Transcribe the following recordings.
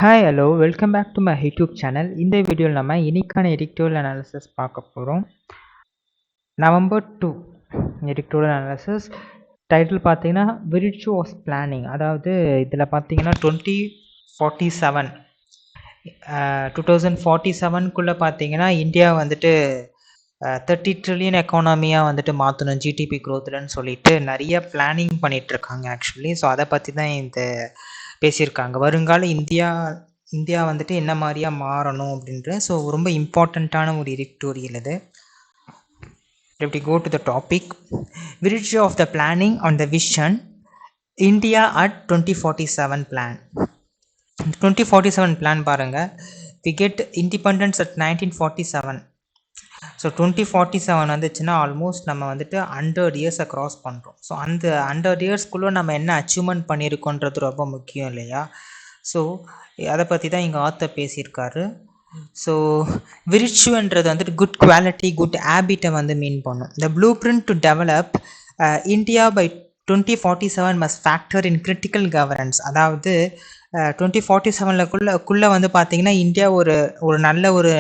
Hi hello welcome back to my YouTube channel. இந்த வீடியோவில் நம்ம இன்னைக்கான editorial அனாலிசிஸ் பார்க்க போகிறோம். நவம்பர் 2 editorial அனாலிசிஸ் டைட்டில் பார்த்தீங்கன்னா virtue of planning. அதாவது இதில் பார்த்தீங்கன்னா 2047 2047க்குள்ளே பார்த்தீங்கன்னா இந்தியா வந்துட்டு 30 ட்ரில்லியன் எக்கானமியாக வந்துட்டு மாற்றணும் ஜிடிபி க்ரோத்லன்னு சொல்லிட்டு நிறைய பிளானிங் பண்ணிகிட்ருக்காங்க ஆக்சுவலி. ஸோ அதை பற்றி தான் இந்த பேசியிருக்காங்க. வருங்கால இந்தியா வந்துட்டு என்ன மாதிரியா மாறணும் அப்படின்ற. ஸோ ரொம்ப இம்பார்ட்டண்ட்டான ஒரு எடிட்டோரியல் இது. If we go to the topic, virtue of the planning on the vision, India at 2047 plan. 2047 plan பாருங்க, we get independence at 1947. So 2047 வந்துச்சுன்னா ஆல்மோஸ்ட் நம்ம வந்துட்டு 100 இயர்ஸை க்ராஸ் பண்ணுறோம். ஸோ அந்த 100 இயர்ஸ்க்குள்ளே நம்ம என்ன அச்சீவ்மெண்ட் பண்ணியிருக்கோன்றது ரொம்ப முக்கியம் இல்லையா? ஸோ அதை பற்றி தான் இங்கே ஆத்தர் பேசியிருக்காரு. ஸோ விர்ச்சுன்றது வந்துட்டு குட் குவாலிட்டி குட் ஹேபிட்டை வந்து மீன் பண்ணும். The blueprint to develop India by 2047 must factor in critical governance. அதாவது 2047க்குள்ளே வந்து பார்த்தீங்கன்னா இந்தியா ஒரு நல்ல ஒரு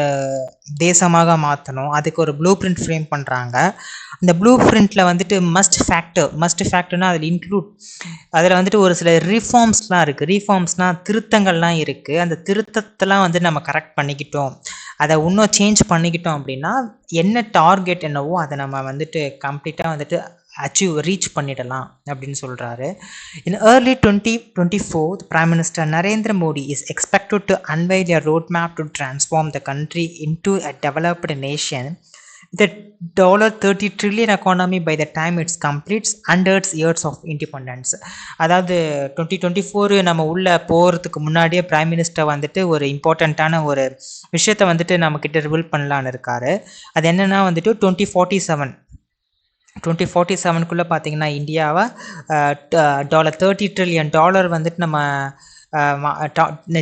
தேசமாக மாற்றணும். அதுக்கு ஒரு ப்ளூ பிரிண்ட் ஃப்ரேம் பண்ணுறாங்க. அந்த ப்ளூ பிரிண்ட்டில் வந்துட்டு மஸ்ட் ஃபேக்டர்னா அதில் வந்துட்டு ஒரு சில ரீஃபார்ம்ஸ்லாம் இருக்குது. ரீஃபார்ம்ஸ்னால் திருத்தங்கள்லாம் இருக்குது. அந்த திருத்தத்தெல்லாம் வந்து நம்ம கரெக்ட் பண்ணிக்கிட்டோம், அதை இன்னும் சேஞ்ச் பண்ணிக்கிட்டோம் அப்படின்னா என்ன டார்கெட் என்னவோ அதை நம்ம வந்துட்டு கம்ப்ளீட்டாக வந்துட்டு ரீச் பண்ணிடலாம் அப்படின்னு சொல்கிறாரு. In early 2024, the Prime Minister Narendra Modi is expected to unveil a roadmap to transform the country into a developed nation with a $30 trillion economy by the time it completes 100 years of independence. அதாவது 2024 நம்ம உள்ளே போகிறதுக்கு முன்னாடியே prime minister வந்துட்டு ஒரு இம்பார்ட்டண்ட்டான ஒரு விஷயத்தை வந்துட்டு நம்மக்கிட்ட ரிவீல் பண்ணலான்னு இருக்காரு. அது என்னென்னா வந்துட்டு 2047க்குள்ளே பார்த்தீங்கன்னா இந்தியாவை $30 trillion வந்துட்டு நம்ம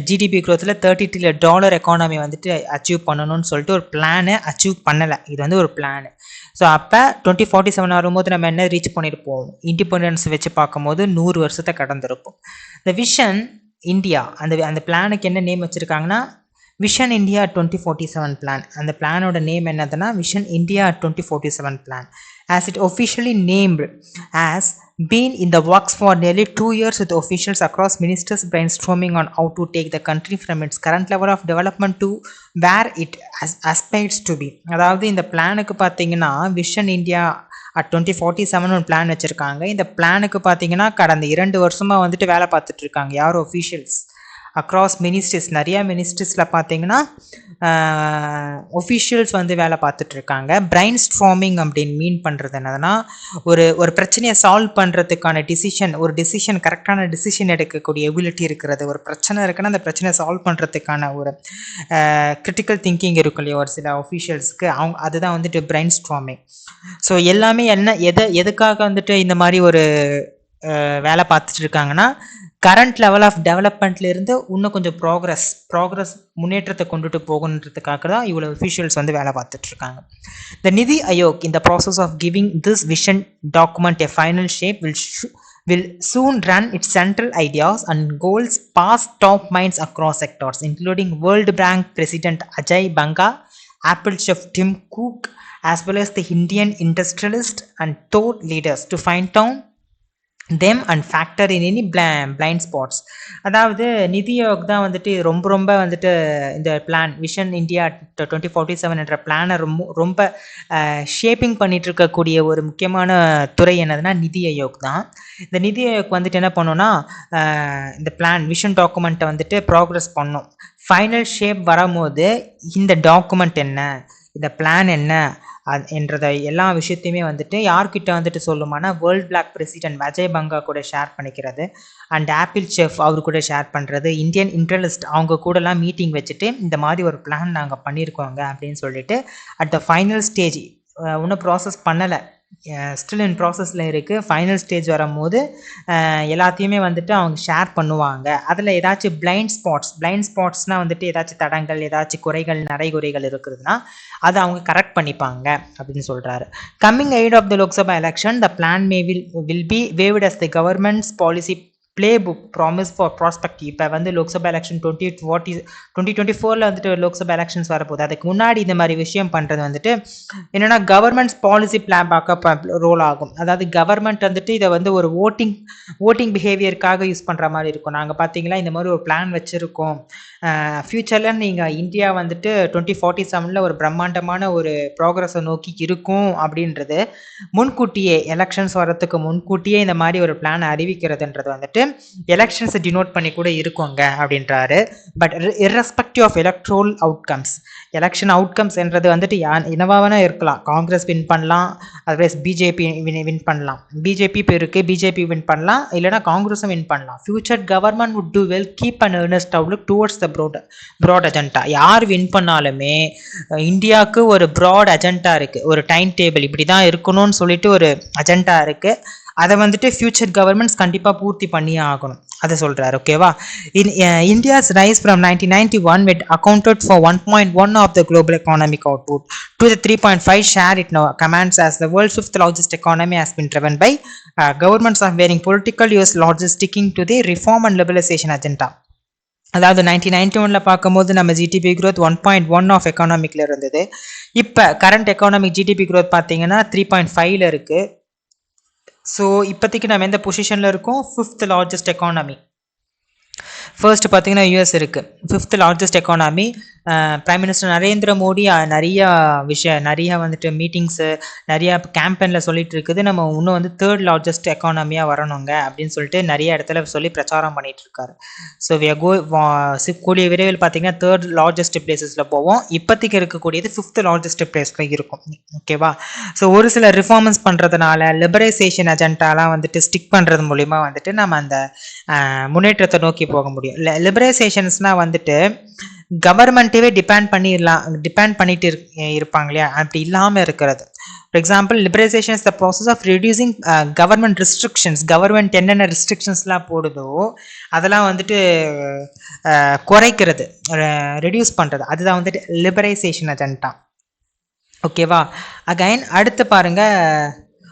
ஜிடிபி க்ரோத்தில் $30 trillion எக்கானமி வந்துட்டு அச்சீவ் பண்ணணும்னு சொல்லிட்டு ஒரு பிளானை அச்சீவ் பண்ணலை. இது வந்து ஒரு பிளானு. ஸோ அப்போ 2047 வரும்போது நம்ம என்ன ரீச் பண்ணியிருப்போம்? இண்டிபெண்டன்ஸ் வச்சு பார்க்கும்போது 100 வருஷத்தை கடந்திருப்போம். இந்த விஷன் இந்தியா அந்த பிளானுக்கு என்ன நேம் வச்சுருக்காங்கன்னா விஷன் இந்தியா 2047 பிளான். அந்த பிளானோட நேம் என்னதுன்னா vision India 2047 plan. As it officially named, has been in the works for nearly 2 years with officials across ministers brainstorming on how to take the country from its current level of development to where it aspires to be. அதாவது இந்த பிளானுக்கு பார்த்தீங்கன்னா vision India at 2047 ஒரு plan வச்சுருக்காங்க. இந்த பிளானுக்கு பார்த்தீங்கன்னா கடந்த 2 வருஷமாக வந்துட்டு வேலை பார்த்துட்டு இருக்காங்க யாரும் ஒஃபிஷியல்ஸ் அக்ராஸ் மினிஸ்ட்ரிஸ். நிறையா மினிஸ்ட்ரிஸில் பார்த்தீங்கன்னா ஒஃபிஷியல்ஸ் வந்து வேலை பார்த்துட்ருக்காங்க. பிரைன் ஸ்ட்ராமிங் அப்படின்னு மீன் பண்ணுறது என்னதுன்னா ஒரு பிரச்சனையை சால்வ் பண்ணுறதுக்கான டிசிஷன் கரெக்டான டிசிஷன் எடுக்கக்கூடிய எபிலிட்டி இருக்கிறது. ஒரு பிரச்சனை இருக்குன்னா அந்த பிரச்சனையை சால்வ் பண்ணுறதுக்கான ஒரு கிரிட்டிக்கல் திங்கிங் இருக்கும் இல்லையா ஒரு சில ஒஃபிஷியல்ஸ்க்கு, அதுதான் வந்துட்டு பிரைன் ஸ்ட்ராமிங். ஸோ எல்லாமே எதுக்காக வந்துட்டு இந்த மாதிரி ஒரு வேலை பார்த்துட்டு இருக்காங்கன்னா கரண்ட் லெவல் ஆஃப் டெவலப்மெண்ட்லேருந்து இன்னும் கொஞ்சம் ப்ராக்ரஸ் முன்னேற்றத்தை கொண்டுட்டு போகணுன்றதுக்காக தான் இவ்வளோ அஃபிஷியல்ஸ் வந்து வேலை பார்த்துட்ருக்காங்க. த நிதி Aayog in the process of giving this vision document a final shape will soon run its central ideas and goals past top minds across sectors, including World Bank President Ajay Banga, Apple chef Tim Cook, as well as the Indian industrialists and thought leaders to find out them and factor in any blind spots. அதாவது நிதி ஆயோக் தான் வந்துட்டு ரொம்ப வந்துட்டு இந்த plan vision India 2047 என்ற பிளானை ரொம்ப ஷேப்பிங் பண்ணிட்டு இருக்கக்கூடிய ஒரு முக்கியமான துறை என்னதுன்னா நிதி ஆயோக் தான். இந்த நிதி ஆயோக் வந்துட்டு என்ன பண்ணோன்னா இந்த பிளான் விஷன் டாக்குமெண்ட்டை வந்துட்டு ப்ராக்ரஸ் பண்ணோம். ஃபைனல் ஷேப் வரும்போது இந்த டாக்குமெண்ட் என்ன, இந்த பிளான் என்ன என்றதை எல்லா விஷயத்தையுமே வந்துட்டு யார்கிட்ட வந்துட்டு சொல்லுமானா வேர்ல்ட் பிளாக் பிரசிடென்ட் அஜய் பங்கா கூட ஷேர் பண்ணிக்கிறது அண்ட் ஆப்பிள் செஃப் அவர் கூட ஷேர் பண்ணுறது, இந்தியன் இன்டர்லிஸ்ட் அவங்க கூடலாம் மீட்டிங் வச்சுட்டு இந்த மாதிரி ஒரு பிளான் நாங்கள் பண்ணியிருக்கோங்க அப்படின்னு சொல்லிட்டு அட் த ஃபைனல் ஸ்டேஜ் இன்னும் ப்ராசஸ் பண்ணலை, ஸ்டில் இன் ப்ராசஸில் இருக்குது. ஃபைனல் ஸ்டேஜ் வரும்போது எல்லாத்தையுமே வந்துட்டு அவங்க ஷேர் பண்ணுவாங்க. அதில் ஏதாச்சும் பிளைண்ட் ஸ்பாட்ஸ்னால் வந்துட்டு ஏதாச்சும் தடங்கள் ஏதாச்சும் குறைகள் நரைகுறைகள் இருக்குதுன்னா அதை அவங்க கரெக்ட் பண்ணிப்பாங்க அப்படின்னு சொல்கிறாரு. Coming ahead of the Lok Sabha election, the plan will be waived as the government's policy play book promise for prospect. இப்போ வந்து லோக்சபா எலெக்ஷன் 2024 வந்துட்டு லோக்சபா எலெக்ஷன்ஸ் வரப்போகுது. அதுக்கு முன்னாடி இந்த மாதிரி விஷயம் பண்ணுறது வந்துட்டு என்னென்னா governments policy plan backup role ஆகும். அதாவது கவர்மெண்ட் வந்துட்டு இதை வந்து ஒரு ஓட்டிங் பிஹேவியருக்காக யூஸ் பண்ணுற மாதிரி இருக்கும். நாங்கள் பார்த்தீங்களா இந்த மாதிரி ஒரு பிளான் வச்சுருக்கோம், ஃப்யூச்சரில் நீங்கள் இந்தியா வந்துட்டு 2047 ஒரு பிரம்மாண்டமான ஒரு ப்ராக்ரஸை நோக்கி இருக்கும் அப்படின்றது முன்கூட்டியே எலெக்ஷன்ஸ் வரத்துக்கு முன்கூட்டியே இந்த மாதிரி ஒரு பிளான் அறிவிக்கிறதுன்றது வந்துட்டு எலெக்ஷன்ஸை டினோட் பண்ணி கூட இருக்குங்க அப்படின்றாரு. But irrespective of electoral outcomes, election outcomes என்றது வந்துட்டு என்னவான இருக்கலாம். காங்கிரஸ் வின் பண்ணலாம், அதர்வைஸ் பிஜேபி வின் பண்ணலாம். பிஜேபி இப்போ இருக்குது, பிஜேபி வின் பண்ணலாம், இல்லைனா காங்கிரஸும் வின் பண்ணலாம். Future government would do well keep an earnest outlook towards the broad agenda. யார் வின் பண்ணாலுமே இந்தியாவுக்கு ஒரு ப்ராட் அஜெண்டா இருக்குது, ஒரு டைம் டேபிள் இப்படி தான் இருக்கணும்னு சொல்லிட்டு ஒரு அஜெண்டா இருக்குது. அதை வந்துட்டு ஃபியூச்சர் கவர்மெண்ட்ஸ் கண்டிப்பாக பூர்த்தி பண்ணியே ஆகணும், அதை சொல்கிறார். ஓகேவா. India's rice from 1991 with accounted for 1.1 of the global economic output to the 3.5 share it now commands as the world's fifth largest economy has been driven by governments of varying political views largely sticking to the reform and liberalization agenda. அதாவது 1991 பார்க்கும்போது நம்ம GDP growth 1.1 of எக்கானாமிக்ல இருந்தது. இப்போ current economic GDP growth பார்த்தீங்கன்னா 3.5ல இருக்குது. So இப்போதைக்கு நம்ம எந்த பொசிஷனில் இருக்கோம்? 5th largest economy. ஃபர்ஸ்ட் பார்த்தீங்கன்னா யூஎஸ் இருக்குது, 5th largest economy. Prime minister Narendra Modi நிறைய வந்துட்டு மீட்டிங்ஸு நிறையா கேம்பெயினில் சொல்லிட்டு இருக்குது, நம்ம இன்னும் வந்து 3rd லார்ஜஸ்ட் எக்கானமியாக வரணுங்க அப்படின்னு சொல்லிட்டு நிறைய இடத்துல சொல்லி பிரச்சாரம் பண்ணிட்டு இருக்காரு. ஸோ கூடிய விரைவில் பார்த்தீங்கன்னா 3rd லார்ஜஸ்ட் பிளேசஸில் போவோம். இப்போதைக்கு இருக்கக்கூடியது 5th லார்ஜஸ்ட் பிளேஸில் இருக்கும். ஓகேவா. ஸோ ஒரு சில ரிஃபார்மன்ஸ் பண்ணுறதுனால லிபரைசேஷன் அஜெண்டாலாம் வந்துட்டு ஸ்டிக் பண்ணுறது மூலிமா வந்துட்டு நம்ம அந்த முன்னேற்றத்தை நோக்கி போக முடியும். லிபரைசேஷன்ஸ்னால் வந்துட்டு கவர்மெண்ட்டவே டிபெண்ட் பண்ணிட்டு இருப்பாங்க இல்லையா, அப்படி இல்லாமல் இருக்கிறது. For example, liberalisation is the process of reducing government restrictions. Government என்னென்ன ரெஸ்ட்ரிக்ஷன்ஸ்லாம் போடுதோ அதெல்லாம் வந்துட்டு குறைக்கிறது, ரெடியூஸ் பண்ணுறது, அதுதான் வந்துட்டு லிபரைசேஷன் அஜெண்டா. ஓகேவா. அகைன்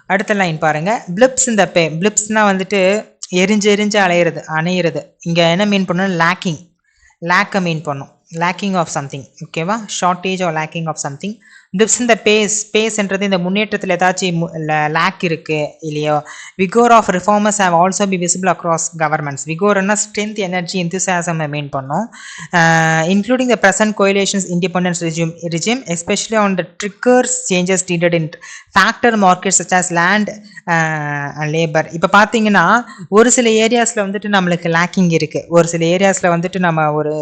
அடுத்த லைன் பாருங்க. பிளிப்ஸ் இந்த பிளிப்ஸ்னால் வந்துட்டு எரிஞ்சு அணையிறது. இங்கே என்ன மீன் பண்ணணும்? லேக்கை மீன் பண்ணும், லேக்கிங் ஆஃப் சம்திங். ஓகேவா. Shortage or lagging of something. Dips இந்த பேஸ்ன்றது இந்த முன்னேற்றத்தில் ஏதாச்சும் லேக் இருக்குது இல்லையோ. Vigour of reformers have also be visible across governments. விகோர்னா ஸ்ட்ரென்த், எனர்ஜி, எந்தூசியாசம் மெயின் பண்ணோம். Including the present coalitions independence regime especially on the triggers changes needed in factor market such as land and labour. இப்போ பார்த்தீங்கன்னா ஒரு சில ஏரியாஸில் வந்துட்டு நம்மளுக்கு lacking இருக்குது, ஒரு சில ஏரியாஸில் வந்துட்டு நம்ம ஒரு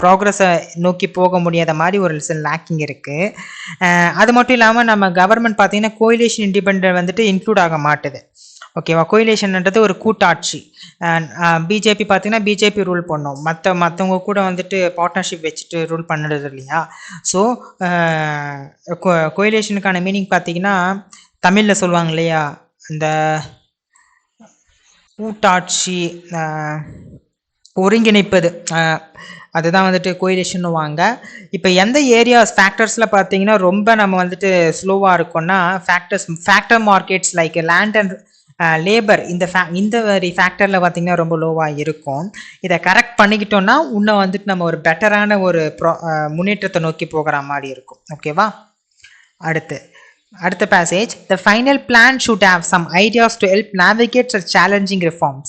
ப்ராக்ரஸை நோக்கி போக முடியாத மாதிரி ஒரு சில லேக்கிங் இருக்குது. அது மட்டும் இல்லாமல் நம்ம கவர்மெண்ட் பார்த்தீங்கன்னா கோயிலேஷன் இண்டிபெண்டன்ட் வந்துட்டு இன்க்ளூட் ஆக மாட்டுது. ஓகேவா. கோயிலேஷன்ன்றது ஒரு கூட்டாட்சி. பிஜேபி பார்த்தீங்கன்னா பிஜேபி ரூல் பண்ணோம், மற்றவங்க கூட வந்துட்டு பார்ட்னர்ஷிப் வச்சுட்டு ரூல் பண்ணுறது இல்லையா. ஸோ கோயிலேஷனுக்கான மீனிங் பார்த்தீங்கன்னா தமிழில் சொல்லுவாங்க இல்லையா, இந்த கூட்டாட்சி, ஒருங்கிணைப்பது, அதுதான் வந்துட்டு கோயிலேஷன் வாங்க. இப்போ எந்த ஏரியாஸ் ஃபேக்டர்ஸில் பார்த்தீங்கன்னா ரொம்ப நம்ம வந்துட்டு ஸ்லோவாக இருக்கோம்னா factor markets like land and labour, இந்த மாதிரி ஃபேக்டரில் பார்த்தீங்கன்னா ரொம்ப லோவாக இருக்கும். இதை கரெக்ட் பண்ணிக்கிட்டோம்னா இன்னும் வந்துட்டு நம்ம ஒரு பெட்டரான ஒரு முன்னேற்றத்தை நோக்கி போகிற மாதிரி இருக்கும். ஓகேவா. அடுத்த passage. The final plan should have some ideas to help navigate such challenging reforms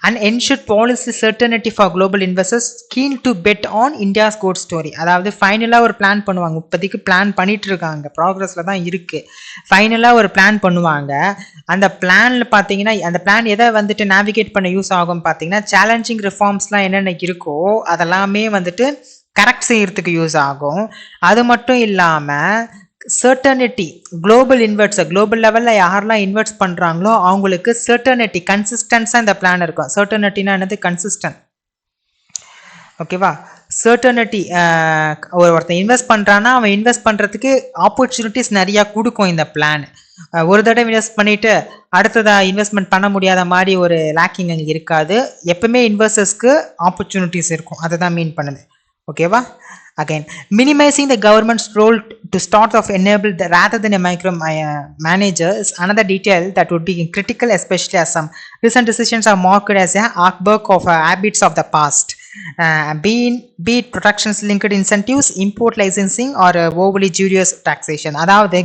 and ensure policy certainty for global investors keen to bet on India's growth story. அதாவது ஃபைனலாக ஒரு பிளான் பண்ணுவாங்க. இப்போதைக்கு பிளான் பண்ணிட்டு இருக்காங்க, ப்ராக்ரஸில் தான் இருக்குது. ஃபைனலாக ஒரு பிளான் பண்ணுவாங்க. அந்த பிளானில் பார்த்தீங்கன்னா அந்த பிளான் எதை வந்துட்டு நேவிகேட் பண்ண யூஸ் ஆகும் பார்த்தீங்கன்னா சேலஞ்சிங் ரிஃபார்ம்ஸ்லாம் என்னென்ன இருக்கோ அதெல்லாமே வந்துட்டு கரெக்ட் செய்யறதுக்கு யூஸ் ஆகும். அது மட்டும் இல்லாமல் சர்டனிட்டி, குளோபல் லெவலில் யாரெல்லாம் இன்வெஸ்ட் பண்ணுறாங்களோ அவங்களுக்கு சர்டனிட்டி, கன்சிஸ்டன்ஸாக இந்த பிளான் இருக்கும். சர்டனிட்டினா என்னது? கன்சிஸ்டன்ட். ஓகேவா. சர்டனிட்டி, ஒருத்தன் இன்வெஸ்ட் பண்ணுறான்னா அவன் இன்வெஸ்ட் பண்ணுறதுக்கு ஆப்பர்ச்சுனிட்டிஸ் நிறையா கொடுக்கும் இந்த பிளான். ஒரு தடவை இன்வெஸ்ட் பண்ணிவிட்டு அடுத்ததாக இன்வெஸ்ட்மெண்ட் பண்ண முடியாத மாதிரி ஒரு லேக்கிங் அங்கே இருக்காது. எப்பவுமே இன்வெஸ்டர்ஸ்க்கு ஆப்பர்ச்சுனிட்டிஸ் இருக்கும், அதை தான் மீன் பண்ணுது. ஓகேவா? Again, minimizing the government's role to start off enable rather than a manager is another detail that would be critical, especially as some recent decisions are marked as a artwork of habits of the past, be it protections linked incentives, import licensing, or overly jurious taxation. அதாவது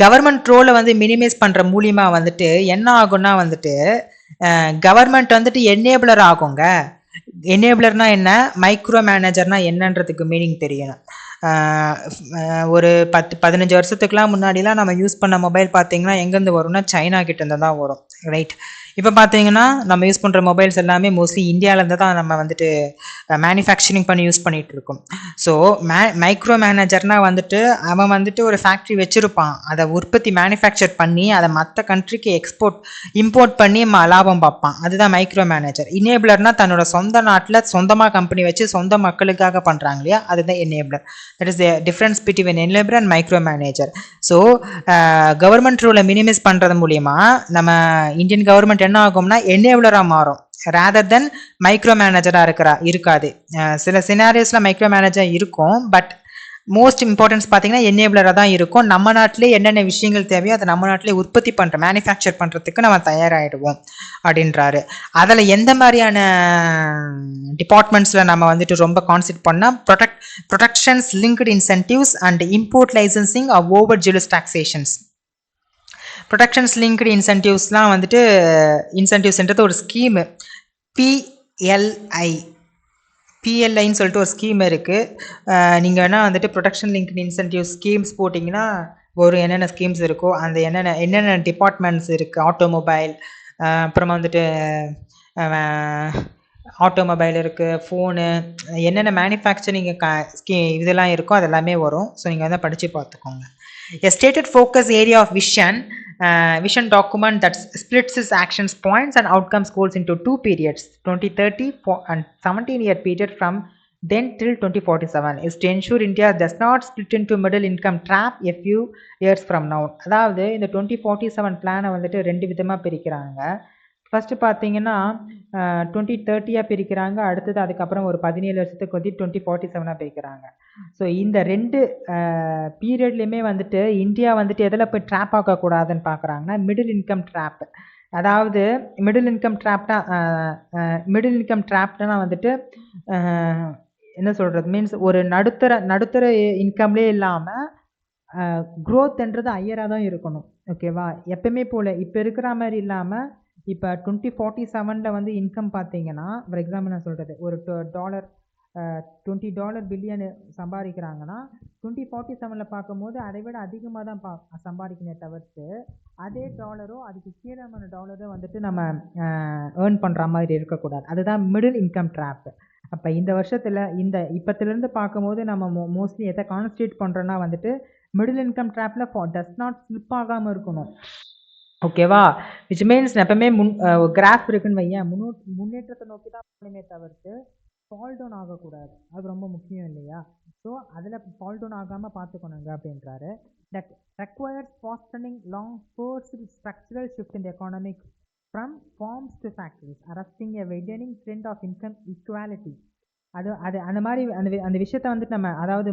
government ரோலை வந்து minimise பண்ற மூலியமா வந்துட்டு என்ன ஆகும்னா வந்துட்டு government வந்துட்டு என்னேபிளர் ஆகுங்க. எனேபிளர்னா என்ன, மைக்ரோ மேனேஜர்னா என்னன்றதுக்கு மீனிங் தெரியணும். ஒரு 10-15 வருஷத்துக்குலாம் முன்னாடிலாம் நம்ம யூஸ் பண்ண மொபைல் பார்த்தீங்கன்னா எங்கேருந்து வரும்னா சைனா கிட்டேருந்து தான் வரும், ரைட்? இப்போ பார்த்தீங்கன்னா நம்ம யூஸ் பண்ணுற மொபைல்ஸ் எல்லாமே மோஸ்ட்லி இந்தியாவிலேருந்து தான் நம்ம வந்துட்டு மேனுஃபேக்சரிங் பண்ணி யூஸ் பண்ணிகிட்டு இருக்கோம். ஸோ மைக்ரோ மேனேஜர்னால் வந்துட்டு அவன் வந்துட்டு ஒரு ஃபேக்ட்ரி வச்சுருப்பான், அதை உற்பத்தி மேனுஃபேக்சர் பண்ணி அதை மற்ற கண்ட்ரிக்கு இம்போர்ட் பண்ணி லாபம் பார்ப்பான், அதுதான் மைக்ரோ மேனேஜர். இனேபிளர்னால் தன்னோட சொந்த நாட்டில் சொந்தமாக கம்பெனி வச்சு சொந்த மக்களுக்காக பண்ணுறாங்க இல்லையா, அதுதான் enabler. That is the difference between enabler and micro manager. So government ரூலை மினிமைஸ் பண்ணுறது மூலியமா நம்ம இந்தியன் கவர்மெண்ட் என்ன ஆகும்னா எனேபிளராக மாறும், ரேதர் தென் மைக்ரோ மேனேஜராக இருக்காது. சில சினாரியோஸில் மைக்ரோ மேனேஜர் இருக்கும், பட் மோஸ்ட் இம்பார்ட்டன்ஸ் பார்த்தீங்கன்னா எனேபிளராக தான் இருக்கும். நம்ம நாட்டிலே என்னென்ன விஷயங்கள் தேவையோ அதை நம்ம நாட்டிலே உற்பத்தி பண்ணுற மேனுஃபேக்சர் பண்ணுறதுக்கு நம்ம தயாராகிடுவோம் அப்படின்றாரு. அதில் எந்த மாதிரியான டிபார்ட்மெண்ட்ஸில் நம்ம வந்துட்டு ரொம்ப கான்சென்ட்ரேட் பண்ணால் productions linked incentives and import licensing or over jewels taxations. Productions linked இன்சென்டிவ்ஸ்லாம் வந்துட்டு இன்சென்டிவ்ஸ்ன்றது ஒரு ஸ்கீமு, பிஎல்ஐன்னு சொல்லிட்டு ஒரு ஸ்கீம் இருக்குது. நீங்கள் வேணால் வந்துட்டு ப்ரொடக்ஷன் லிங்க்டு இன்சென்டிவ் ஸ்கீம்ஸ் போட்டிங்கன்னா ஒரு என்னென்ன ஸ்கீம்ஸ் இருக்கோ அந்த என்னென்ன டிபார்ட்மெண்ட்ஸ் இருக்குது, ஆட்டோமொபைல், அப்புறமா வந்துட்டு ஆட்டோமொபைல் இருக்குது, ஃபோனு, என்னென்ன மேனுஃபேக்சரிங் இதெல்லாம் இருக்கோ அதெல்லாமே வரும். ஸோ நீங்கள் வந்து படித்து பார்த்துக்கோங்க. A stated focus area of vision document that splits its actions points and outcomes goals into two periods, 2030 and 17-year period from then till 2047, is to ensure India does not split into middle income trap a few years from now. அதாவது இந்த 2047 பிளானை வந்துட்டு 2 விதமாக பிரிக்கிறாங்க. First பார்த்தீங்கன்னா 2030 பிரிக்கிறாங்க, அடுத்தது அதுக்கப்புறம் ஒரு 17 வருஷத்துக்கு வந்து 2047 பிரிக்கிறாங்க. ஸோ இந்த 2 பீரியட்லேயுமே வந்துட்டு இந்தியா வந்துட்டு எதில் போய் ட்ராப் ஆகக்கூடாதுன்னு பார்க்குறாங்கன்னா மிடில் இன்கம் ட்ராப். அதாவது மிடில் இன்கம் ட்ராப்னா வந்துட்டு என்ன சொல்கிறது, மீன்ஸ் ஒரு நடுத்தர இன்கம்லேயே இல்லாமல் க்ரோத்ன்றது ஹையராக தான் இருக்கணும், ஓகேவா? எப்பவுமே போல் இப்போ இருக்கிற மாதிரி இல்லாமல் இப்போ 2047 வந்து இன்கம் பார்த்தீங்கன்னா, ஃபார் எக்ஸாம்பிள் நான் சொல்கிறது, ஒரு $20 பில்லியன் சம்பாதிக்கிறாங்கன்னா 2047 பார்க்கும்போது அதை விட அதிகமாக தான் சம்பாதிக்கணுமே தவிர்த்து அதே டாலரோ அதுக்கு கீழான டாலரோ வந்துட்டு நம்ம ஏர்ன் பண்ணுற மாதிரி இருக்கக்கூடாது. அதுதான் மிடில் இன்கம் ட்ராப். அப்போ இந்த வருஷத்தில் இப்போத்துலேருந்து பார்க்கும்போது நம்ம மோஸ்ட்லி எதை கான்சன்ட்ரேட் பண்ணுறோன்னா வந்துட்டு மிடில் இன்கம் ட்ராப்பில் டஸ் நாட் ஸ்லிப் ஆகாமல் இருக்கணும், ஓகேவா? விச் மீன்ஸ் எப்பவுமே கிராஃப் இருக்குன்னு வையன், முன்னேற்றத்தை நோக்கி தான் போகணுமே தவிர்த்து ஃபால் டவுன் ஆகக்கூடாது. அது ரொம்ப முக்கியம் இல்லையா? ஸோ அதில் ஃபால் டவுன் ஆகாமல் பார்த்துக்கணுங்க அப்படின்றாரு. That requires fastening long forced structural shift in economic from farms to factories, arresting a widening trend of income equality. அது அந்த மாதிரி அந்த விஷயத்த வந்துட்டு நம்ம அதாவது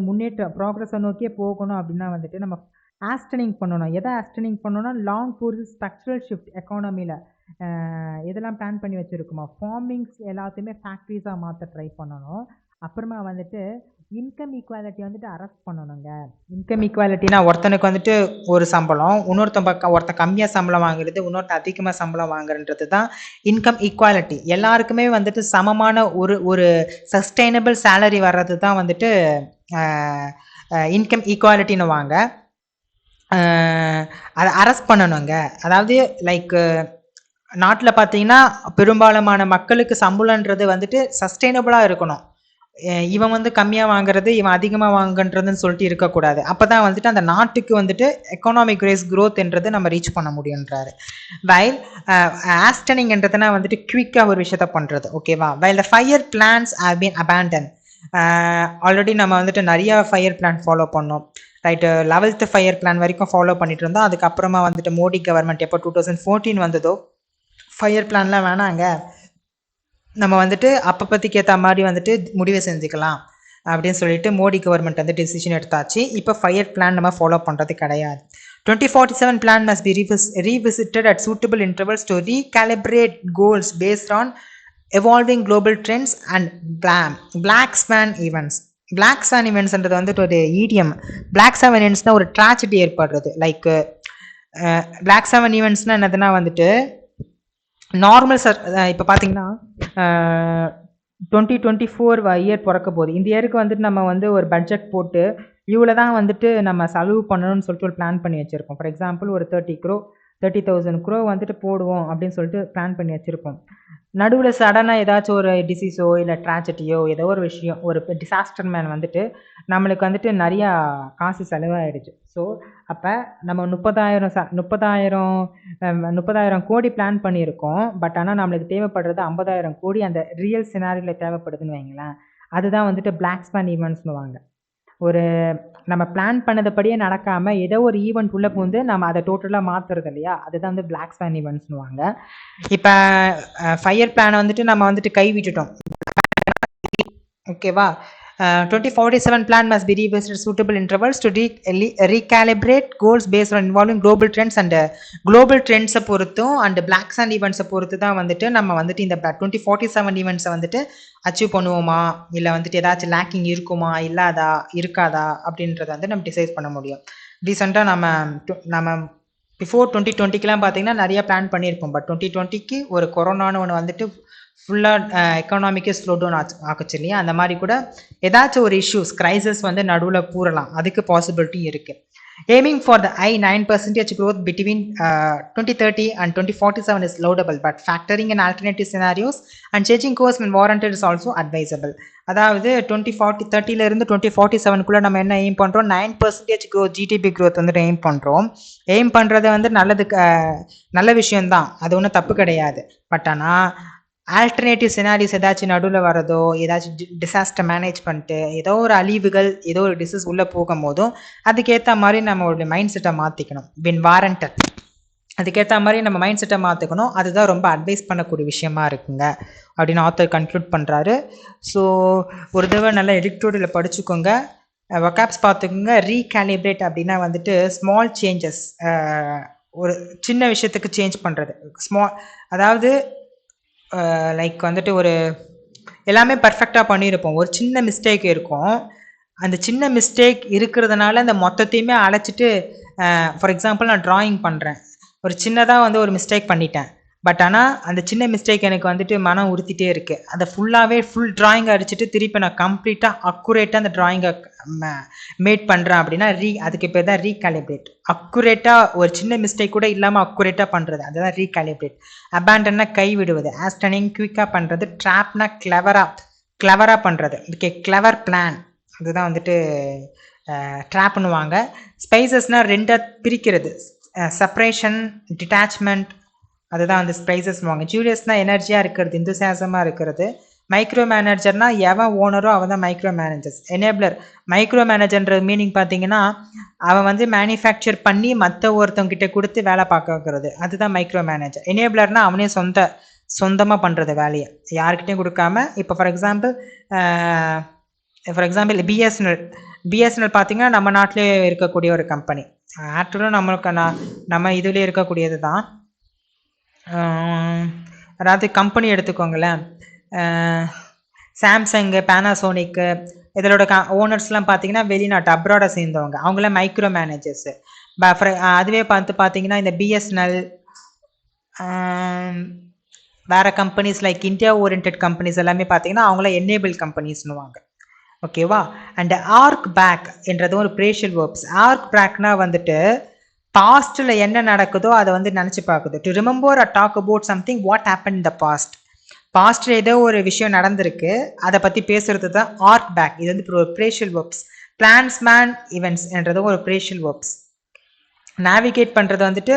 ப்ராக்ரஸை நோக்கியே போகணும் அப்படின்னா வந்துட்டு நம்ம ஆஸ்டனிங் பண்ணணும். எதை ஆஸ்டனிங் பண்ணணும்னா லாங் ஃபோர்ஸ் ஸ்ட்ரக்சரல் ஷிஃப்ட் எக்கானமியில் எதெல்லாம் பிளான் பண்ணி வச்சுருக்குமா, ஃபார்மிங்ஸ் எல்லாத்தையுமே ஃபேக்ட்ரிஸாக மாற்ற ட்ரை பண்ணணும். அப்புறமா வந்துட்டு இன்கம் ஈக்குவாலிட்டி வந்துட்டு அரெஸ்ட் பண்ணணுங்க. இன்கம் ஈக்குவாலிட்டினா ஒருத்தனுக்கு வந்துட்டு ஒரு சம்பளம், ஒருத்தன் கம்மியாக சம்பளம் வாங்குறது, இன்னொருத்தன் அதிகமாக சம்பளம் வாங்குறது தான் இன்கம் ஈக்குவாலிட்டி. எல்லாருக்குமே வந்துட்டு சமமான ஒரு சஸ்டைனபிள் சேலரி வர்றது தான் வந்துட்டு இன்கம் ஈக்குவாலிட்டின்னு வாங்க. அதை அரெஸ்ட் பண்ணணுங்க. அதாவது லைக் நாட்டில் பார்த்தீங்கன்னா பெரும்பாலான மக்களுக்கு சம்பளன்றது வந்துட்டு சஸ்டைனபிளாக இருக்கணும். இவன் வந்து கம்மியாக வாங்குறது இவன் அதிகமாக வாங்குன்றதுன்னு சொல்லிட்டு இருக்கக்கூடாது. அப்போ தான் வந்துட்டு அந்த நாட்டுக்கு வந்துட்டு எக்கனாமிக் க்ரோத்ன்றது நம்ம ரீச் பண்ண முடியுன்றாரு. வைல் ஆஸ்டனிங்ன்றதுனா வந்துட்டு குவிக்காக ஒரு விஷயத்த பண்ணுறது, ஓகேவா? While the fire plans have been abandon. Already நம்ம வந்துட்டு நிறையா ஃபயர் பிளான் ஃபாலோ பண்ணோம், ரைட்டு. 11th ஃபயர் பிளான் வரைக்கும் ஃபாலோ பண்ணிட்டு இருந்தோம். அதுக்கப்புறமா வந்துட்டு மோடி கவர்மெண்ட் எப்போ 2014 வந்ததோ ஃபயர் பிளான்லாம் வேணாங்க, நம்ம வந்துட்டு அப்பப்பத்திக்கு ஏற்ற மாதிரி வந்துட்டு முடிவை செஞ்சுக்கலாம் அப்படின்னு சொல்லிட்டு மோடி கவர்மெண்ட் வந்து டெசிஷன் எடுத்தாச்சு. இப்போ 5 year பிளான் நம்ம ஃபாலோ பண்ணுறது கிடையாது. 2047 plan must be revisited at suitable intervals to recalibrate goals based on evolving global trends and black swan events. Black swan ஈவெண்ட்ஸ்ன்றது வந்துட்டு ஒரு ஈடியம். பிளாக் ஸ்வான் ஈவெண்ட்ஸ்னால் ஒரு ட்ராஜடி ஏற்படுறது. லைக் பிளாக் ஸ்வான் ஈவெண்ட்ஸ்னால் என்னதுன்னா வந்துட்டு நார்மல் இப்போ பார்த்தீங்கன்னா 2024 இயர் பிறக்க போகுது. இந்த இயருக்கு வந்துட்டு நம்ம வந்து ஒரு பட்ஜெட் போட்டு இவ்வளோ தான் வந்துட்டு நம்ம செலவு பண்ணணும்னு சொல்லிட்டு ஒரு பிளான் பண்ணி வச்சுருக்கோம். ஃபார் எக்ஸாம்பிள் ஒரு 30,000 crore வந்துட்டு போடுவோம் அப்படின்னு சொல்லிட்டு பிளான் பண்ணி வச்சுருப்போம். நடுவில் சடனாக ஏதாச்சும் ஒரு டிசீஸோ இல்லை ட்ராஜடியோ ஏதோ ஒரு விஷயம், ஒரு டிசாஸ்டர் மேன் வந்துட்டு நம்மளுக்கு வந்துட்டு நிறையா காசு செலவாயிடுச்சு. ஸோ அப்போ நம்ம 30,000 கோடி பிளான் பண்ணியிருக்கோம். பட் ஆனால் நம்மளுக்கு தேவைப்படுறது 50,000 கோடி அந்த ரியல் சினாரியில் தேவைப்படுதுன்னு வைங்களேன். அதுதான் வந்துட்டு பிளாக் ஸ்வான் ஈவெண்ட்ஸ்னுவாங்க. ஒரு நம்ம பிளான் பண்ணதுபடியே நடக்காமல் ஏதோ ஒரு ஈவெண்ட் உள்ளே பூந்து நம்ம அதை டோட்டலாக மாற்றுறது இல்லையா, அதுதான் வந்து பிளாக் ஸ்வான் ஈவெண்ட்ஸ்னுவாங்க. இப்போ 5 year பிளானை வந்துட்டு நம்ம வந்துட்டு கை விட்டுட்டோம். ஓகேவா? 2047 plan must be revisited at suitable intervals to recalibrate goals based on involving global trends and global trends பொறுத்தும் and black sand events பொறுத்து தான் வந்துட்டு நம்ம வந்துட்டு இந்த 2047 events வந்துட்டு அச்சீவ் பண்ணுவோமா இல்லை வந்துட்டு ஏதாச்சும் லேக்கிங் இருக்குமா இருக்காதா அப்படின்றத வந்து நம்ம டிசைட் பண்ண முடியும். ரீசெண்டாக நம்ம பிஃபோர் 2020க்கெலாம் பார்த்தீங்கன்னா நிறைய பிளான் பண்ணியிருப்போம். பட் 2020க்கு ஒரு கொரோனான்னு ஒன்று வந்துட்டு ஃபுல்லாக எக்கனாமிக்கே ஸ்லோ டவுன் ஆக்குச்சு இல்லையா, அந்த மாதிரி கூட ஏதாச்சும் ஒரு இஷ்யூஸ் கிரைசிஸ் வந்து நடுவில் கூறலாம். அதுக்கு பாசிபிலிட்டி இருக்குது. Aiming for the 9% growth between 2030 and 2047 is laudable, but factoring in alternative scenarios and changing course when warranted is also advisable. அதாவது 2030 2047 நம்ம என்ன எய்ம் பண்ணுறோம், 9% growth ஜிடிபி growth வந்துட்டு எய்ம் பண்ணுறோம். எய்ம் பண்ணுறது வந்து நல்ல விஷயம்தான், அது ஒன்றும் தப்பு கிடையாது. பட் ஆனால் ஆல்டர்னேட்டிவ் சினாரிஸ் ஏதாச்சும் நடுவில் வரதோ, ஏதாச்சும் டிசாஸ்டர் மேனேஜ் பண்ணிட்டு ஏதோ ஒரு அழிவுகள் ஏதோ ஒரு டிசீஸ் உள்ளே போகும் போதும் அதுக்கேற்ற மாதிரி நம்மளுடைய மைண்ட் செட்டை மாற்றிக்கணும். பின் வாரண்டட் அதுக்கேற்ற மாதிரி நம்ம மைண்ட் செட்டை மாற்றிக்கணும். அதுதான் ரொம்ப அட்வைஸ் பண்ணக்கூடிய விஷயமா இருக்குங்க அப்படின்னு ஆத்தர் கன்க்ளூட் பண்ணுறாரு. ஸோ ஒரு தடவை நல்லா எடிட்டோரியல் படிச்சுக்கோங்க, வொக்காப்ஸ் பார்த்துக்கோங்க. ரீகேலிப்ரேட் அப்படின்னா வந்துட்டு ஸ்மால் சேஞ்சஸ், ஒரு சின்ன விஷயத்துக்கு சேஞ்ச் பண்ணுறது. அதாவது லைக் வந்துட்டு ஒரு எல்லாமே பர்ஃபெக்டாக பண்ணியிருப்போம், ஒரு சின்ன மிஸ்டேக் இருக்கும். அந்த சின்ன மிஸ்டேக் இருக்கிறதுனால அந்த மொத்தத்தையுமே அழைச்சிட்டு, ஃபார் எக்ஸாம்பிள் நான் ட்ராயிங் பண்ணுறேன், ஒரு சின்னதாக வந்து ஒரு மிஸ்டேக் பண்ணிட்டேன். பட் ஆனால் அந்த சின்ன மிஸ்டேக் எனக்கு வந்துட்டு மனம் உறுத்திட்டே இருக்குது. அதை ஃபுல் ட்ராயிங்கை அடிச்சுட்டு திருப்பி நான் கம்ப்ளீட்டாக அக்குரேட்டாக அந்த ட்ராயிங்கை மேட் பண்ணுறேன் அப்படின்னா அதுக்கு பேர் தான் ரீகாலிப்ரேட். அக்குரேட்டாக ஒரு சின்ன மிஸ்டேக் கூட இல்லாமல் அக்குரேட்டாக பண்ணுறது, அதுதான் ரீகாலிப்ரேட். அபேண்டன்னா கை விடுவது, ஆஸ்டனிங் குயிக்காக பண்ணுறது, ட்ராப்னா கிளவராக பண்ணுறது. ஓகே, கிளவர் பிளான் அதுதான் வந்துட்டு ட்ராப்னுவாங்க. ஸ்பைசஸ்னால் ரெண்டாக பிரிக்கிறது, செப்பரேஷன் டிட்டாச்மெண்ட், அதுதான் வந்து ஸ்பைசஸ்னுவாங்க. ஜூலியஸ்னால் எனர்ஜியாக இருக்கிறது, இந்துசாசமாக இருக்கிறது. மைக்ரோ மேனேஜர்னா எவன் ஓனரோ அவன் தான் மைக்ரோ மேனேஜர்ஸ். எனேபிளர், மைக்ரோ மேனேஜர்ன்ற மீனிங் பார்த்தீங்கன்னா அவன் வந்து மேனுஃபேக்சர் பண்ணி மற்ற ஒருத்தவங்கிட்ட கொடுத்து வேலை பார்க்க வைக்கிறது, அதுதான் மைக்ரோ மேனேஜர். எனேபிளர்னா அவனே சொந்தமாக பண்ணுறது வேலையை, யாருக்கிட்டையும் கொடுக்காம. இப்போ ஃபார் எக்ஸாம்பிள் பிஎஸ்என்எல் பார்த்தீங்கன்னா நம்ம நாட்டிலே இருக்கக்கூடிய ஒரு கம்பெனி. ஆக்சுவலாக நம்ம இதுலேயே இருக்கக்கூடியது தான். அதாவது கம்பெனி எடுத்துக்கோங்களேன், சாம்சங்கு, பேனாசோனிக்கு, இதோட ஓனர்ஸ்லாம் பார்த்தீங்கன்னா வெளிநாட்டு அப்ராடை சேர்ந்தவங்க, அவங்களாம் மைக்ரோ மேனேஜர்ஸு. அதுவே பார்த்தீங்கன்னா இந்த பிஎஸ்என்எல் வேறு companies like India Orient companies எல்லாமே பார்த்தீங்கன்னா அவங்களாம் என்னேபிள் கம்பெனிஸ்னுவாங்க. ஓகேவா? அண்ட் ஆர்க் பேக் என்றது ஒரு ப்ரேஷியல் வேர்ப்ஸ். ஆர்க் பேக்னா வந்துட்டு பாஸ்ட்டில் என்ன நடக்குதோ அதை வந்து நினச்சி பார்க்குது. To remember a talk about something what happen in the past. பாஸ்ட்டில் ஏதோ ஒரு விஷயம் நடந்திருக்கு, அதை பற்றி பேசுறது தான் ஆர்க் பேக். இது வந்து ஒரு ப்ரேஷியல் வேர்ப்ஸ். பிளான்ஸ் மேன் ஈவெண்ட்ஸ் என்றது ஒரு ப்ரேஷியல் வேர்ப்ஸ். நேவிகேட் பண்ணுறது வந்துட்டு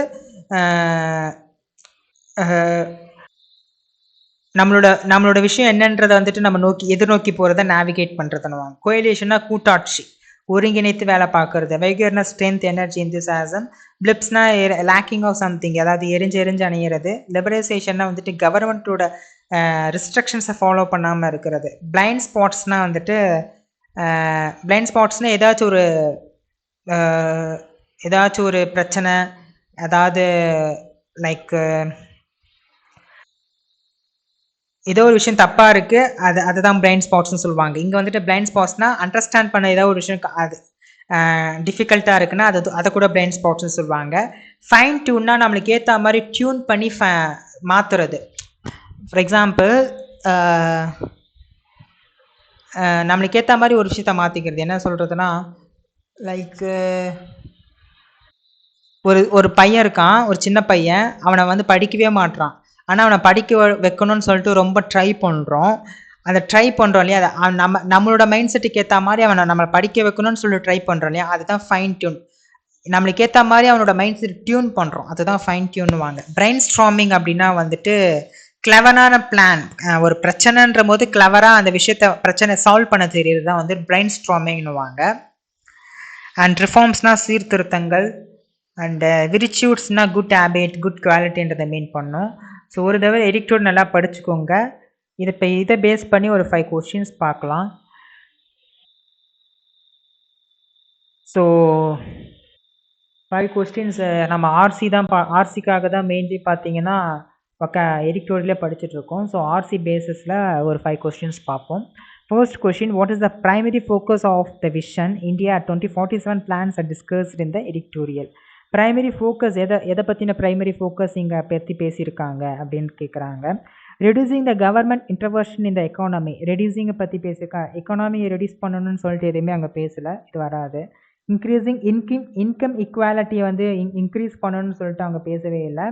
நம்மளோட விஷயம் என்னன்றதை வந்துட்டு நம்ம எதிர்நோக்கி போகிறத நேவிகேட் பண்ணுறதுன்னு. கோயலேஷன்னா கூட்டாட்சி, ஒருங்கிணைத்து வேலை பார்க்கறது. வைகர்னா ஸ்ட்ரென்த், எனர்ஜி, எந்தூசியாசம். பிளிப்ஸ்னா லேக்கிங் ஆஃப் சம்திங், அதாவது எரிஞ்சு அணையிறது. லிபரலைசேஷன்னா வந்துட்டு கவர்மெண்ட்டோட ரிஸ்ட்ரிக்ஷன்ஸை ஃபாலோ பண்ணாமல் இருக்கிறது. பிளைண்ட் ஸ்பாட்ஸ்னால் வந்துட்டு பிளைண்ட் ஸ்பாட்ஸ்னால் ஏதாச்சும் ஒரு பிரச்சனை, அதாவது லைக் ஏதோ ஒரு விஷயம் தப்பாக இருக்குது, அதுதான் பிளைண்ட் ஸ்பாட்ஸ்னு சொல்லுவாங்க. இங்கே வந்துட்டு பிளைண்ட் ஸ்பாட்ஸ்னால் அண்டர்ஸ்டாண்ட் பண்ண ஏதோ ஒரு விஷயம் அது டிஃபிகல்ட்டாக இருக்குன்னா அதை கூட பிளைண்ட் ஸ்பாட்ஸ்னு சொல்லுவாங்க. ஃபைன் டியூன்னா நம்மளுக்கு ஏற்ற மாதிரி டியூன் பண்ணி மாற்றுறது. ஃபார் எக்ஸாம்பிள் நம்மளுக்கு ஏற்ற மாதிரி ஒரு விஷயத்த மாற்றிக்கிறது. என்ன சொல்கிறதுனா, லைக் ஒரு பையன் இருக்கான், ஒரு சின்ன பையன். அவனை வந்து படிக்கவே மாட்றான். ஆனால் அவனை படிக்க வைக்கணும்னு சொல்லிட்டு ரொம்ப ட்ரை பண்ணுறோம். அந்த ட்ரை பண்ணுறோம் இல்லையா, அதை நம்மளோட மைண்ட் செட்டுக்கு ஏற்ற மாதிரி அவனை நம்ம படிக்க வைக்கணும்னு சொல்லி ட்ரை பண்ணுறோம் இல்லையா, அதுதான் ஃபைன் டியூன். நம்மளுக்கு ஏற்ற மாதிரி அவனோட மைண்ட் செட் டியூன் பண்ணுறோம், அதுதான் ஃபைன் டியூன்னுவாங்க. பிரைன் ஸ்ட்ராமிங் அப்படின்னா வந்துட்டு கிளவரான பிளான். ஒரு பிரச்சனைன்ற போது கிளவராக அந்த பிரச்சனை சால்வ் பண்ண தெரியுது தான் வந்து பிரைன் ஸ்ட்ராமிங்னுவாங்க. அண்ட் ரிஃபார்ம்ஸ்னால் சீர்திருத்தங்கள், அண்ட் விரிச்சூட்ஸ்னால் குட் ஹேபிட், குட் குவாலிட்டின்றதை மீன் பண்ணோம். ஸோ ஒரு தடவை எடிக்டோர் நல்லா படிச்சுக்கோங்க. இதை பேஸ் பண்ணி ஒரு 5 கொஸ்டின்ஸ் பார்க்கலாம். ஸோ 5 கொஸ்டின்ஸ் நம்ம ஆர்சிக்காக தான் மெயின்லி பார்த்தீங்கன்னா எடிக்டோரியிலே படிச்சுட்ருக்கோம். ஸோ ஆர்சி பேசிஸில் ஒரு 5 கொஸ்டின்ஸ் பார்ப்போம். First question, what is the primary focus of the vision India 2047 plans are discussed in the editorial? Primary focus எதை பற்றின பிரைமரி ஃபோக்கஸ் இங்கே பற்றி பேசியிருக்காங்க அப்படின்னு கேட்குறாங்க. Reducing the government intervention in the economy, ரெடியூசிங்கை பற்றி பேசியிருக்காங்க. எக்கானமியை ரெடியூஸ் பண்ணணும்னு சொல்லிட்டு எதுவுமே அங்கே பேசலை, இது வராது. இன்க்ரீஸிங் இன்கம் ஈக்குவாலிட்டியை வந்து இன்க்ரீஸ் பண்ணணும்னு சொல்லிட்டு அவங்க பேசவே இல்லை.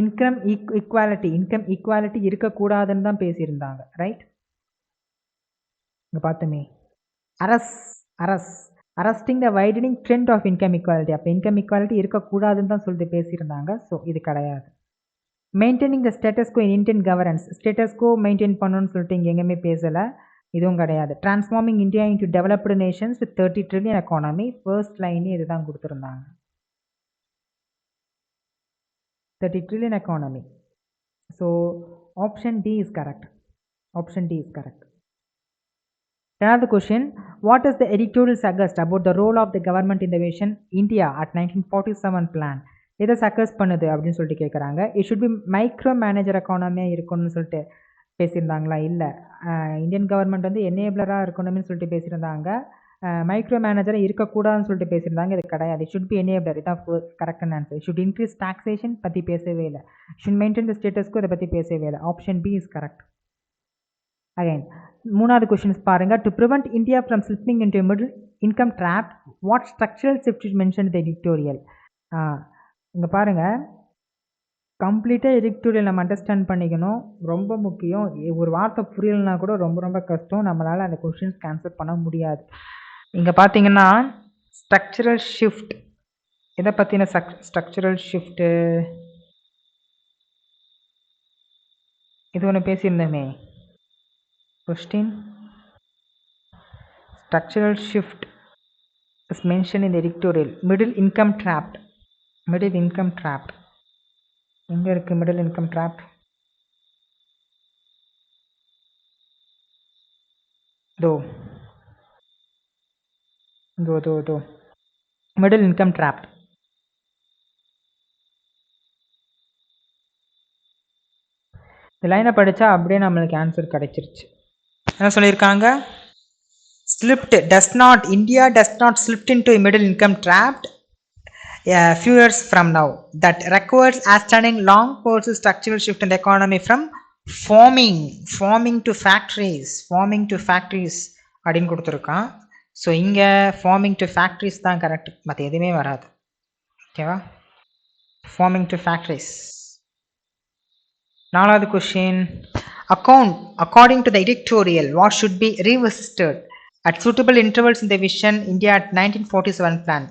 இன்கம் ஈக்குவாலிட்டி இருக்கக்கூடாதுன்னு தான் பேசியிருந்தாங்க, ரைட்? இங்கே பார்த்துமே arresting the widening trend of income equality, அப்போ இன்கம் ஈக்குவாலிட்டி இருக்கக்கூடாதுன்னு தான் சொல்லிட்டு பேசியிருந்தாங்க. ஸோ இது கிடையாது. Maintaining the status quo in Indian governance, status quo maintain பண்ணணும்னு சொல்லிட்டு இங்கே எங்கேயுமே பேசலை, இதுவும் கிடையாது. Transforming India into developed nations with 30 trillion economy, first லைனே இதுதான் கொடுத்துருந்தாங்க, 30 trillion economy. So option D is correct. Option D is correct. Another question, what does the editorial suggest about the role of the government in the vision India at 1947 plan? எதை சக்கஸ் பண்ணுது அப்படின்னு சொல்லிட்டு கேட்குறாங்க. It should be micro manager எக்கானமியாக இருக்கணும்னு சொல்லிட்டு பேசியிருந்தாங்களா? இல்லை, இந்தியன் கவர்மெண்ட் வந்து எனேபிளராக இருக்கணும்னு சொல்லிட்டு பேசியிருந்தாங்க. மைக்ரோ மேனேஜராக இருக்கக்கூடாதுன்னு சொல்லிட்டு பேசியிருந்தாங்க, இது கிடையாது. ஷுட் பி எனேபிளர், இதான் கரெக்டான ஆன்சர். ஷுட் இன்க்ரீஸ் டாக்ஸேஷன் பற்றி பேசவே இல்லை. ஷுட் மெயின்டைன் த ஸ்டேட்டஸ்க்கு இதை பற்றி பேசவே இல்லை. Option B is correct. Again மூணாவது கொஸ்டின்ஸ் பாருங்க. To prevent India from slipping into middle income trap, what structural shift is mention the editorial? இங்கே பாருங்கள், கம்ப்ளீட்டாக எடிட்டோரியல் நம்ம அண்டர்ஸ்டாண்ட் பண்ணிக்கணும், ரொம்ப முக்கியம். ஒரு வார்த்தை புரியலைன்னா கூட ரொம்ப ரொம்ப கஷ்டம், நம்மளால் அந்த கொஸ்டின்ஸ்க்கு ஆன்சர் பண்ண முடியாது. இங்கே பார்த்தீங்கன்னா ஸ்ட்ரக்சரல் ஷிஃப்ட், எதை பற்றின ஸ்ட்ரக்சரல் ஷிஃப்ட்டு, இது ஒன்று பேசியிருந்தோமே. Question, structural shift is mentioned in the editorial. Middle income trapped. Middle income trapped. எங்க இருக்கு middle income trapped? தோ middle income trapped. இந்த லைனை படித்தா அப்படியே நம்மளுக்கு ஆன்சர் கிடைச்சிருச்சு. என்ன சொல்லியிருக்காங்க? Slipped does not, India does not slipped into a middle income trapped few years from now. That requires outstanding long course structural shift in the economy from forming to factories அப்படின்னு கொடுத்துருக்கான். So இங்கே farming to factories தான் correct, மற்ற எதுவுமே வராது. ஓகேவா? Farming to factories. நாலாவது question, according to the editorial what should be revisited at suitable intervals in the vision India at 1947 plan?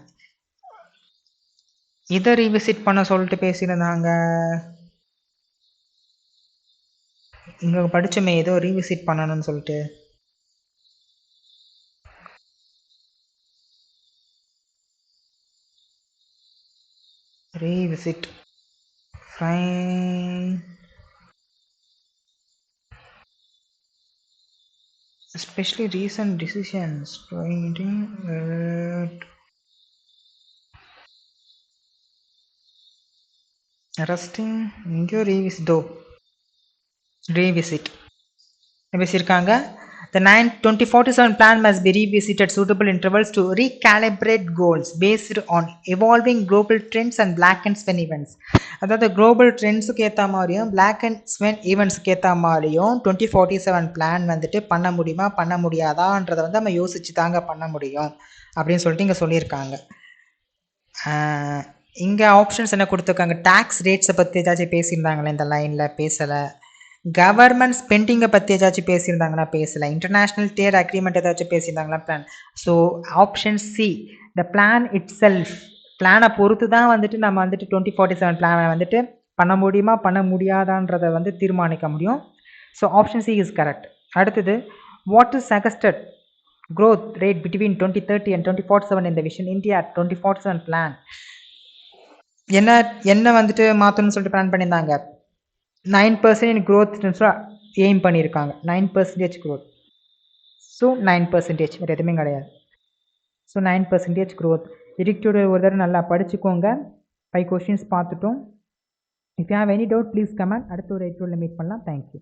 இதை ரீவிசிட் பண்ண சொல்லிட்டு பேசியிருந்தாங்க. இங்கே படித்தோமே ஏதோ ரீவிசிட் பண்ணணும்னு சொல்லிட்டு. Revisit, fine especially recent decisions pointing arresting இங்கேயோ revisit பேசியிருக்காங்க. The 2047 plan must be revisited suitable intervals to recalibrate goals based on evolving global trends and black and swan events. அதாவது குளோபல் ட்ரெண்ட்ஸுக்கு ஏற்ற மாதிரியும் பிளாக் அண்ட் ஸ்வென் ஈவெண்ட்ஸுக்கு ஏற்ற மாதிரியும் 2047 plan வந்துட்டு பண்ண முடியுமா பண்ண முடியாதான்றதை வந்து நம்ம யோசிச்சு தாங்க பண்ண முடியும் அப்படின்னு சொல்லிட்டு இங்கே சொல்லியிருக்காங்க. இங்கே ஆப்ஷன்ஸ் என்ன கொடுத்துருக்காங்க, டேக்ஸ் ரேட்ஸை பற்றி ஏதாச்சும் பேசியிருந்தாங்களே இந்த லைனில் பேசலை. கவர்மெண்ட் ஸ்பெண்டிங்கை பற்றி ஏதாச்சும் பேசியிருந்தாங்கன்னா பேசலை. இன்டர்நேஷ்னல் ட்ரேட் அக்ரிமெண்ட் ஏதாச்சும் பேசியிருந்தாங்களா plan. So option C the plan itself, பிளானை பொறுத்து தான் வந்துட்டு நம்ம வந்துட்டு 2047 பிளானை வந்துட்டு பண்ண முடியுமா பண்ண முடியாதான்றதை வந்து தீர்மானிக்க முடியும். So option C is correct. அடுத்தது, what is suggested growth rate between 2030 and 2047 in the Vision India 2047 plan? என்ன என்ன வந்துட்டு மாற்றணும்னு சொல்லிட்டு பிளான் பண்ணியிருந்தாங்க. 9% growth எய்ம் பண்ணியிருக்காங்க. 9% growth. ஸோ 9% வேறு எதுவுமே கிடையாது. So 9% growth. editorial ஒரு தடவை நல்லா படிச்சுக்கோங்க. 5 questions பார்த்துட்டோம். If you have any doubt please comment. அடுத்த ஒரு editorial மீட் பண்ணலாம். தேங்க்யூ.